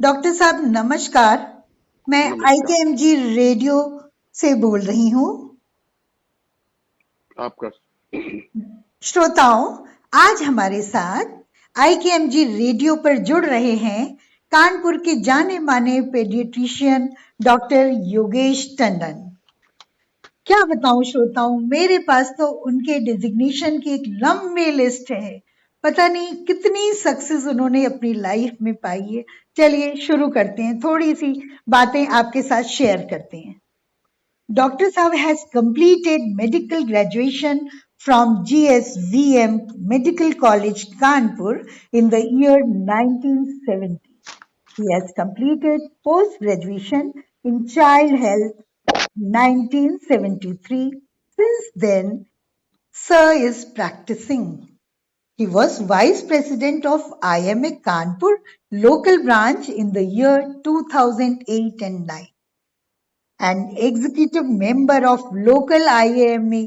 Doctor साहब नमस्कार। मैं नमस्कार। IKMG रेडियो से बोल रही हूँ। आपका श्रोताओं, आज हमारे साथ IKMG रेडियो पर जुड़ रहे हैं कानपुर के जाने माने पेडियाट्रिशियन डॉक्टर योगेश टंडन। क्या बताऊं श्रोताओं, मेरे पास तो उनके डिजिग्नेशन की एक लंबी लिस्ट है। पता नहीं कितनी सक्सेस उन्होंने अपनी लाइफ में पाई है। चलिए शुरू करते हैं, थोड़ी सी बातें आपके साथ शेयर करते हैं। Dr. Saab has completed medical graduation from GSVM Medical College, Kanpur in the year 1970. He has completed post-graduation in child health 1973. Since then, Sir is practicing. He was Vice President of IMA Kanpur local branch in the year 2008 and 9. An executive member of local IAMA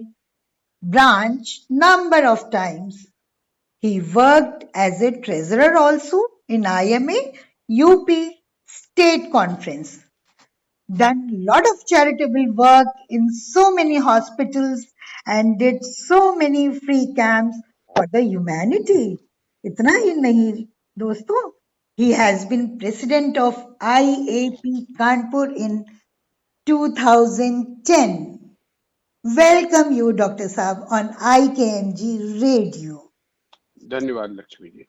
branch number of times. He worked as a treasurer also in IMA UP State Conference. Done lot of charitable work in so many hospitals and did so many free camps for the humanity. इतना ही नहीं दोस्तों, he has been president of IAP Kanpur in 2010. Welcome you, Dr. Saab, on IKMG Radio. धन्यवाद लक्ष्मी जी।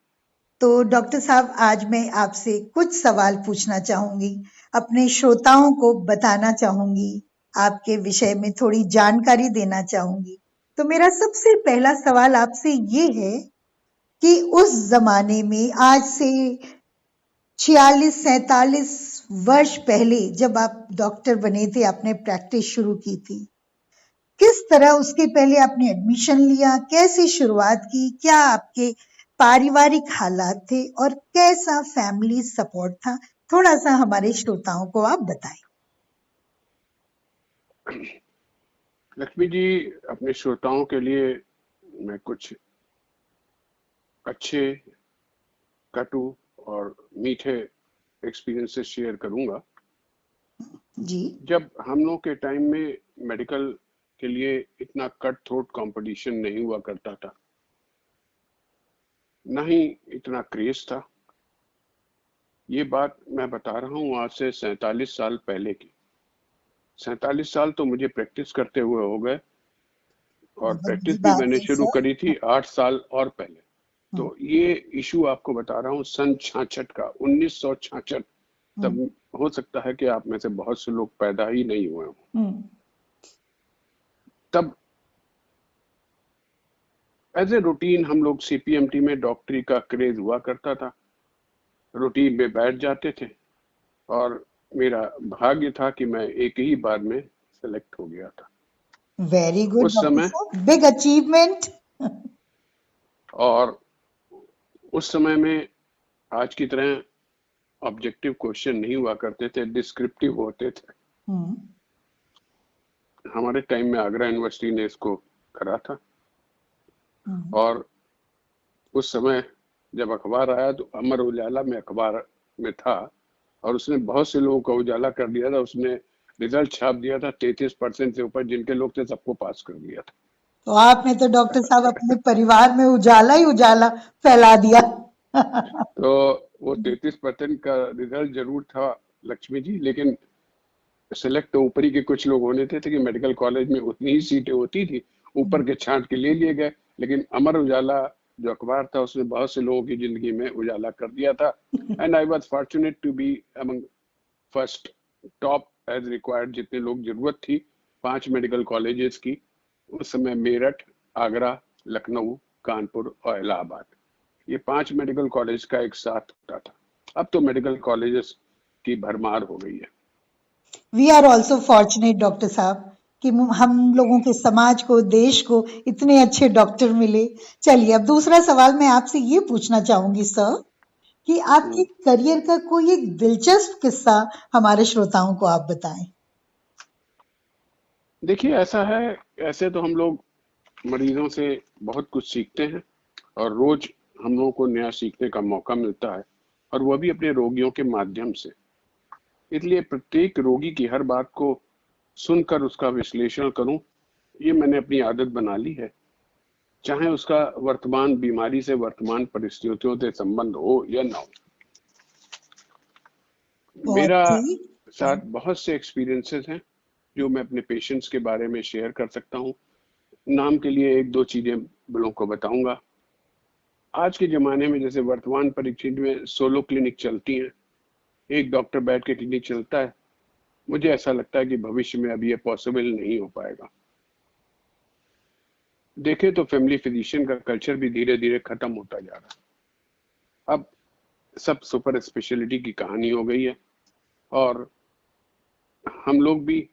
तो doctor साहब, आज मैं आपसे कुछ सवाल पूछना चाहूंगी, अपने श्रोताओं को बताना चाहूंगी, आपके विषय में थोड़ी जानकारी देना चाहूंगी। तो मेरा सबसे पहला सवाल आपसे ये है कि उस जमाने में, आज से 46-47 वर्ष पहले जब आप डॉक्टर बने थे, आपने प्रैक्टिस शुरू की थी, किस तरह उसके पहले आपने एडमिशन लिया, कैसे शुरुआत की, क्या आपके पारिवारिक हालात थे और कैसा फैमिली सपोर्ट था? थोड़ा सा हमारे श्रोताओं को आप बताएं। लक्ष्मी जी, अपने श्रोताओं के लिए मैं कुछ अच्छे, कटु और मीठे एक्सपीरियंसेस शेयर करूंगा। जी। जब हम लोग के टाइम में मेडिकल के लिए इतना कट थ्रोट कंपटीशन नहीं हुआ करता था, ना ही इतना क्रेज था। ये बात मैं बता रहा हूँ आज से 47 साल पहले की। 47 साल तो मुझे प्रैक्टिस करते हुए हो गए, और बहुत बड़ी प्रैक्टिस भी बात मैंने है शुरू सर। करी थी 8 साल और पहले। तो ये इशू आपको बता रहा हूँ सन 66 का, 1966। तब हो सकता है कि आप में से बहुत से लोग पैदा ही नहीं हुए हों। तब एज ए रूटीन हम लोग CPMT में डॉक्टरी का क्रेज हुआ करता था। रूटीन में बैठ जाते थे और मेरा भाग्य था कि मैं एक ही बार में सेलेक्ट हो गया था। वेरी गुड उस डॉक्टर समय साहब, बिग अचीवमेंट। और उस समय में आज की तरह ऑब्जेक्टिव क्वेश्चन नहीं हुआ करते थे, डिस्क्रिप्टिव होते थे। हमारे टाइम में आगरा यूनिवर्सिटी ने इसको करा था। और उस समय जब अखबार आया तो अमर उजाला में अखबार में था, और उसने बहुत से लोगों का उजाला कर दिया था। उसने रिजल्ट छाप दिया था, 33% से ऊपर जिनके लोग थे सबको पास कर दिया था। तो आपने तो डॉक्टर साहब अपने परिवार में उजाला ही उजाला फैला दिया। तो वो 33% का रिजल्ट जरूर था लक्ष्मी जी, लेकिन सिलेक्ट तो ऊपरी के कुछ लोग होने थे कि मेडिकल कॉलेज में उतनी ही सीटें होती थी, ऊपर के छांट के ले लिए गए। लेकिन अमर उजाला जो अखबार था उसने बहुत से लोगों की जिंदगी में उजाला कर दिया था। And I was fortunate to be among first top as required. जितने लोग जरूरत थी 5 मेडिकल कॉलेजेस की, उस समय मेरठ, आगरा, लखनऊ, कानपुर और इलाहाबाद, ये 5 मेडिकल कॉलेज का एक साथ होता था। अब तो मेडिकल कॉलेजेस की भरमार हो गई है। We are also fortunate doctor sahib कि हम लोगों के समाज को, देश को इतने अच्छे डॉक्टर मिले। चलिए, अब दूसरा सवाल मैं आपसे ये पूछना चाहूंगी सर कि आपके करियर का कोई एक दिलचस्प किस्सा हमारे श्रोताओं को आप बताएं। देखिए, ऐसा है, ऐसे तो हम लोग मरीजों से बहुत कुछ सीखते हैं और रोज हम लोगों को नया सीखने का मौका मिलता है। और वह भी अपने रोगियों के माध्यम से। इसलिए प्रत्येक रोगी की हर बात को सुनकर उसका विश्लेषण करूं, ये मैंने अपनी आदत बना ली है, चाहे उसका वर्तमान बीमारी से, वर्तमान परिस्थितियों से संबंध हो या ना हो। बहुत मेरा ही साथ बहुत से एक्सपीरियंसेस हैं जो मैं अपने पेशेंट्स के बारे में शेयर कर सकता हूं। नाम के लिए एक दो चीजें लोगों को बताऊंगा। आज के ज़माने में जैसे वर्तमान परिस्थिति में सोलो क्लिनिक चलती हैं, एक डॉक्टर बैठ के क्लिनिक चलता है, मुझे ऐसा लगता है कि भविष्य में अब ये पॉसिबल नहीं हो पाएगा। देखें तो फैमिली फिजिशियन का कल्चर भी धीरे धीरे खत्म होता जा रहा है। अब सब सुपर स्पेशलिटी की कहानी हो गई है और हम लोग भी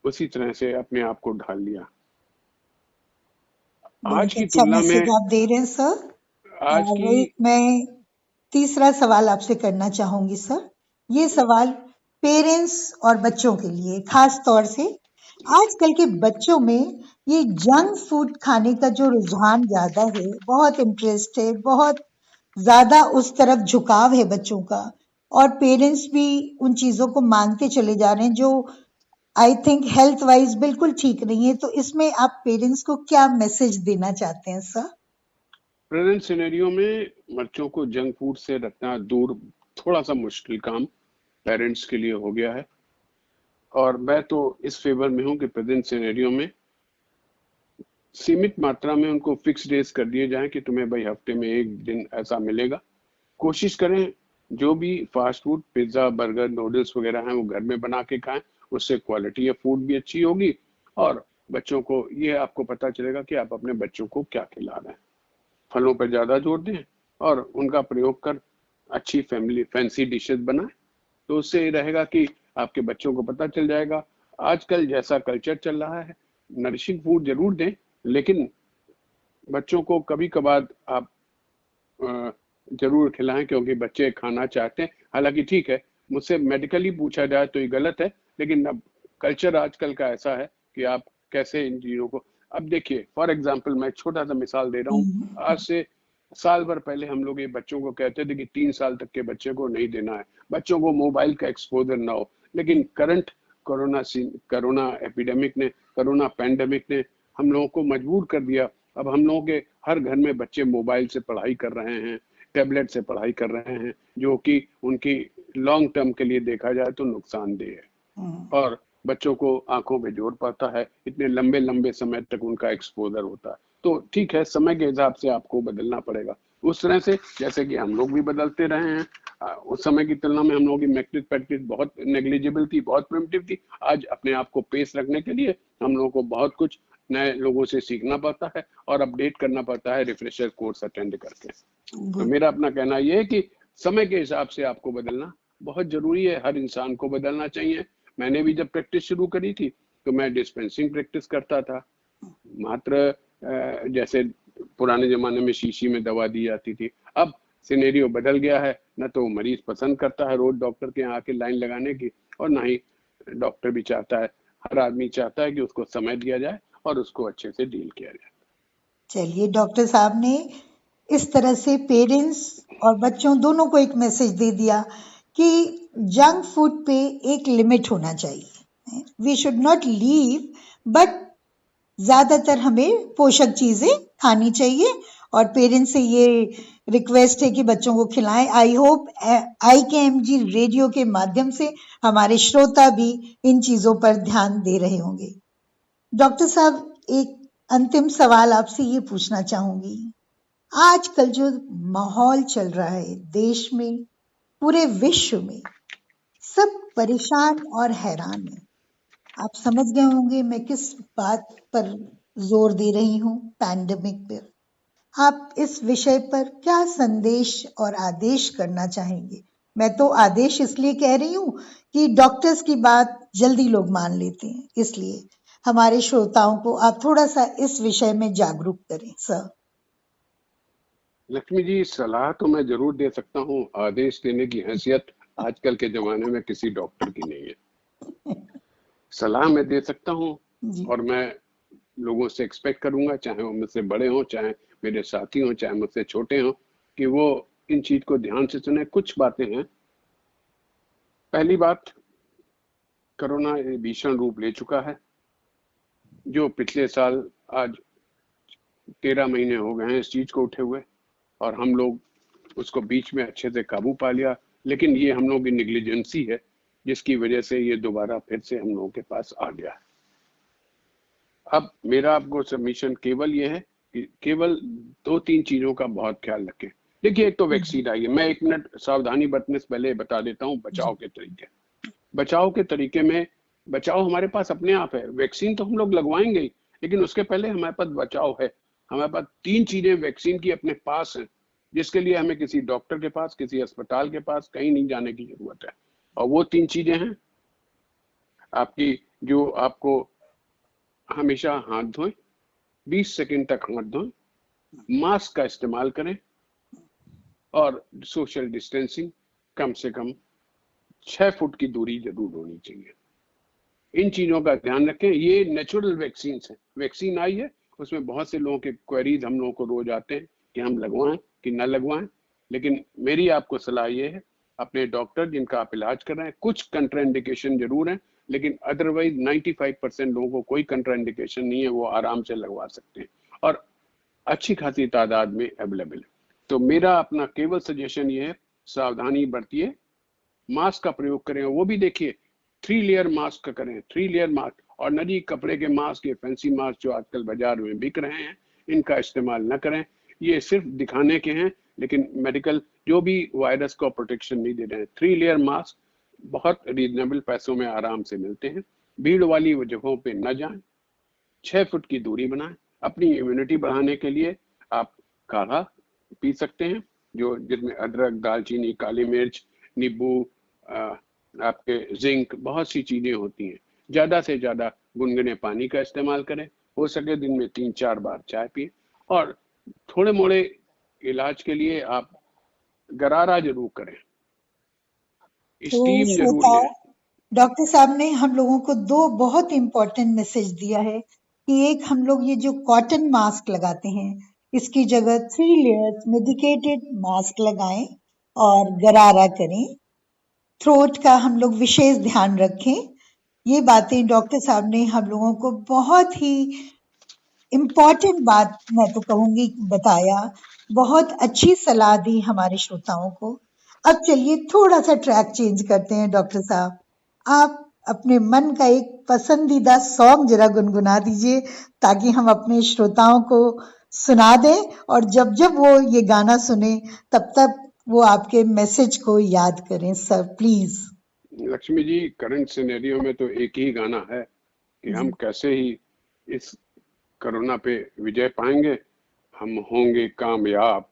उसी तरह से अपने आप को ढाल लिया। आज बहुत की अच्छा तुलना मैसेज में आप दे रहे हैं सर। आज और की एक मैं तीसरा सवाल आपसे करना चाहूंगी सर। ये सवाल पेरेंट्स और बच्चों के लिए खास तौर से, आजकल के बच्चों में ये जंक फूड खाने का जो रुझान ज्यादा है, बहुत इंटरेस्ट है, बहुत ज्यादा उस तरफ झुकाव है बच्चों का, और पेरेंट्स भी उन चीजों को मानते चले जा रहे हैं जो आई थिंक हेल्थ वाइज बिल्कुल ठीक नहीं है। तो इसमें आप पेरेंट्स को क्या मैसेज देना चाहते हैं सर? प्रेजेंट सिनेरियो में बच्चों को जंक फूड से रखना दूर थोड़ा सा मुश्किल काम पेरेंट्स के लिए हो गया है, और मैं तो इस फेवर में हूं कि प्रेजेंट सिनेरियो में सीमित मात्रा में उनको फिक्स डेज कर दिए जाएं कि तुम्हें भाई हफ्ते में एक दिन ऐसा मिलेगा। कोशिश करें जो भी fast food, pizza, burger, noodles वगैरह हैं वो घर में बना के खाएं, उससे क्वालिटी ऑफ फूड भी अच्छी होगी और बच्चों को ये आपको पता चलेगा कि आप अपने बच्चों को क्या खिला रहे हैं। फलों पर ज़्यादा जोर दें और उनका प्रयोग कर अच्छी फैंसी डिशेस बनाएं, तो उससे ये रहेगा कि आपके बच्चों को पता चल जाएगा। आजकल जैसा कल्चर चल रहा है, नरिशिंग फूड जरूर दें, लेकिन बच्चों को कभी कभार आप जरूर खिलाएं क्योंकि बच्चे खाना चाहते हैं। हालांकि ठीक है, मुझसे मेडिकली पूछा जाए तो ये गलत है, लेकिन अब कल्चर आजकल का ऐसा है कि आप कैसे इन चीज़ों को। अब देखिए, फॉर एग्जांपल मैं छोटा सा मिसाल दे रहा हूँ। आज से साल भर पहले हम लोग ये बच्चों को कहते थे कि 3 साल तक के बच्चे को नहीं देना है, बच्चों को मोबाइल का एक्सपोजर ना हो। लेकिन करंट कोरोना एपिडेमिक ने, कोरोना पैंडेमिक ने हम लोगों को मजबूर कर दिया। अब हम लोगों के हर घर में बच्चे मोबाइल से पढ़ाई कर रहे हैं, टैबलेट से पढ़ाई कर रहे हैं, जो कि उनकी लॉन्ग टर्म के लिए देखा जाए तो नुकसानदेह है और बच्चों को आंखों पे जोर पड़ता है। इतने लंबे लंबे समय तक उनका एक्सपोजर होता है। तो ठीक है, समय के हिसाब से आपको बदलना पड़ेगा उस तरह से जैसे कि हम लोग भी बदलते रहे हैं। उस समय की तुलना में हम लोगों की मैट्रिक प्रैक्टिस बहुत नेग्लिजिबल थी, बहुत प्रिमिटिव थी। आज अपने आप को पेश रखने के लिए हम लोगों को बहुत कुछ नए लोगों से सीखना पड़ता है और अपडेट करना पड़ता है रिफ्रेशर कोर्स अटेंड करके। तो मेरा अपना कहना यह है कि समय के हिसाब से आपको बदलना बहुत जरूरी है, हर इंसान को बदलना चाहिए। मैंने भी जब प्रैक्टिस शुरू करी थी तो मैं डिस्पेंसिंग प्रैक्टिस करता था, मात्र जैसे पुराने जमाने में शीशी में दवा दी जाती थी। अब सिनेरियो बदल गया है, न तो मरीज पसंद करता है रोज डॉक्टर के यहाँ आके लाइन लगाने की, और ना ही डॉक्टर भी चाहता है। हर आदमी चाहता है कि उसको समय दिया जाए और उसको अच्छे से डील किया जाए। चलिए, डॉक्टर साहब ने इस तरह से पेरेंट्स और बच्चों दोनों को एक मैसेज दे दिया कि जंक फूड पे एक लिमिट होना चाहिए। We should not leave, but ज्यादातर हमें पोषक चीजें खानी चाहिए और पेरेंट्स से ये रिक्वेस्ट है कि बच्चों को खिलाएं। आई होप IKMG रेडियो के माध्यम से हमारे श्रोता भी इन चीजों पर ध्यान दे रहे होंगे। डॉक्टर साहब, एक अंतिम सवाल आपसे ये पूछना चाहूंगी। आजकल जो माहौल चल रहा है देश में, पूरे विश्व में, सब परेशान और हैरान है। आप समझ गए होंगे मैं किस बात पर जोर दे रही हूँ, पैंडेमिक पर। आप इस विषय पर क्या संदेश और आदेश करना चाहेंगे? मैं तो आदेश इसलिए कह रही हूँ कि डॉक्टर्स की बात जल्दी लोग मान लेते हैं, इसलिए हमारे श्रोताओं को आप थोड़ा सा इस विषय में जागरूक करें सर। लक्ष्मी जी, सलाह तो मैं जरूर दे सकता हूँ, आदेश देने की हैसियत आजकल के जमाने में किसी डॉक्टर की नहीं है। सलाह मैं दे सकता हूँ और मैं लोगों से एक्सपेक्ट करूंगा, चाहे वो मुझसे बड़े हों, चाहे मेरे साथी हों, चाहे मुझसे छोटे हों, कि वो इन चीज को ध्यान से सुने। कुछ बातें हैं। पहली बात, कोरोना भीषण रूप ले चुका है। जो पिछले साल आज 13 महीने हो गए हैं इस चीज को उठे हुए, और हम लोग उसको बीच में अच्छे से काबू पा लिया, लेकिन ये हम लोगों की निग्लिजेंसी है जिसकी वजह से ये दोबारा फिर से हम लोगों के पास आ गया है। अब मेरा आपको सबमिशन केवल ये है कि केवल 2-3 चीजों का बहुत ख्याल रखें। देखिए, एक तो वैक्सीन आई है। मैं 1 मिनट सावधानी बरतने से पहले बता देता हूँ बचाव के तरीके। बचाव के तरीके में, बचाव हमारे पास अपने आप है। वैक्सीन तो हम लोग लगवाएंगे ही, लेकिन उसके पहले हमारे पास बचाव है। हमारे पास 3 चीजें वैक्सीन की अपने पास हैं, जिसके लिए हमें किसी डॉक्टर के पास, किसी अस्पताल के पास कहीं नहीं जाने की जरूरत है। और वो 3 चीजें हैं आपकी, जो आपको हमेशा हाथ धोएं, 20 सेकंड तक हाथ धोएं, मास्क का इस्तेमाल करें, और सोशल डिस्टेंसिंग कम से कम 6 फुट की दूरी जरूर होनी चाहिए। इन चीजों का ध्यान रखें। ये नेचुरल वैक्सीन है। वैक्सीन आई है, उसमें बहुत से लोगों के क्वेरीज हम लोगों को रोज आते हैं कि हम लगवाएं कि न लगवाएं, लेकिन मेरी आपको सलाह ये है, अपने डॉक्टर जिनका आप इलाज कर रहे हैं, कुछ कंट्राइंडिकेशन जरूर है, लेकिन अदरवाइज 95% लोगों को कोई कंट्राइंडिकेशन नहीं है, वो आराम से लगवा सकते हैं और अच्छी खासी तादाद में अवेलेबल है। तो मेरा अपना केवल सजेशन ये है, सावधानी बरतिए, मास्क का प्रयोग करें, वो भी देखिए 3 लेयर मास्क का करें। 3 लेयर मास्क, और न जी कपड़े के मास्क, ये फैंसी मास्क जो आजकल बाजार में बिक रहे हैं, इनका इस्तेमाल न करें। ये सिर्फ दिखाने के हैं, लेकिन मेडिकल जो भी वायरस को प्रोटेक्शन नहीं दे रहे हैं। 3 लेयर मास्क बहुत रीजनेबल पैसों में आराम से मिलते हैं। भीड़ वाली जगहों पे न जाएं, 6 फुट की दूरी बनाएं। अपनी इम्यूनिटी बढ़ाने के लिए आप काढ़ा पी सकते हैं, जो जिसमें अदरक, दालचीनी, काली मिर्च, नींबू, आपके जिंक, बहुत सी चीजें होती हैं। ज्यादा से ज्यादा गुनगुने पानी का इस्तेमाल करें। हो सके दिन में 3-4 बार चाय पिए, और थोड़े मोड़े इलाज के लिए आप गरारा जरूर करें, तो स्टीम जरूर श्रोताओं, लें। डॉक्टर साहब ने हम लोगों को 2 बहुत इम्पोर्टेंट मैसेज दिया है कि एक, हम लोग ये जो कॉटन मास्क लगाते हैं, इसकी जगह 3 लेयर्स मेडिकेटेड मास्क लगाएं और गरारा करें। थ्रोट का हम लोग विशेष ध्यान रखें। ये बातें डॉक्टर साहब ने हम लोगों को बहुत ही इम्पोर्टेंट बात, मैं तो कहूंगी, बताया। बहुत अच्छी सलाह दी हमारे श्रोताओं को। अब चलिए थोड़ा सा ट्रैक चेंज करते हैं। डॉक्टर साहब, आप अपने मन का एक पसंदीदा सॉन्ग जरा गुनगुना दीजिए, ताकि हम अपने श्रोताओं को सुना दें, और जब जब वो ये गाना सुने तब तक वो आपके मैसेज को याद करें। Sir please. Lakshmi ji, current scenario में तो एक ही गाना है कि हम कैसे ही इस कोरोना पे विजय पाएंगे। हम होंगे कामयाब,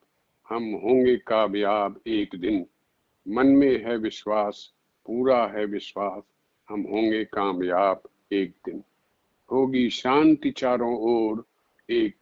हम होंगे कामयाब एक दिन। मन में है विश्वास, पूरा है विश्वास, हम होंगे कामयाब एक दिन। होगी शांति चारों ओर, एक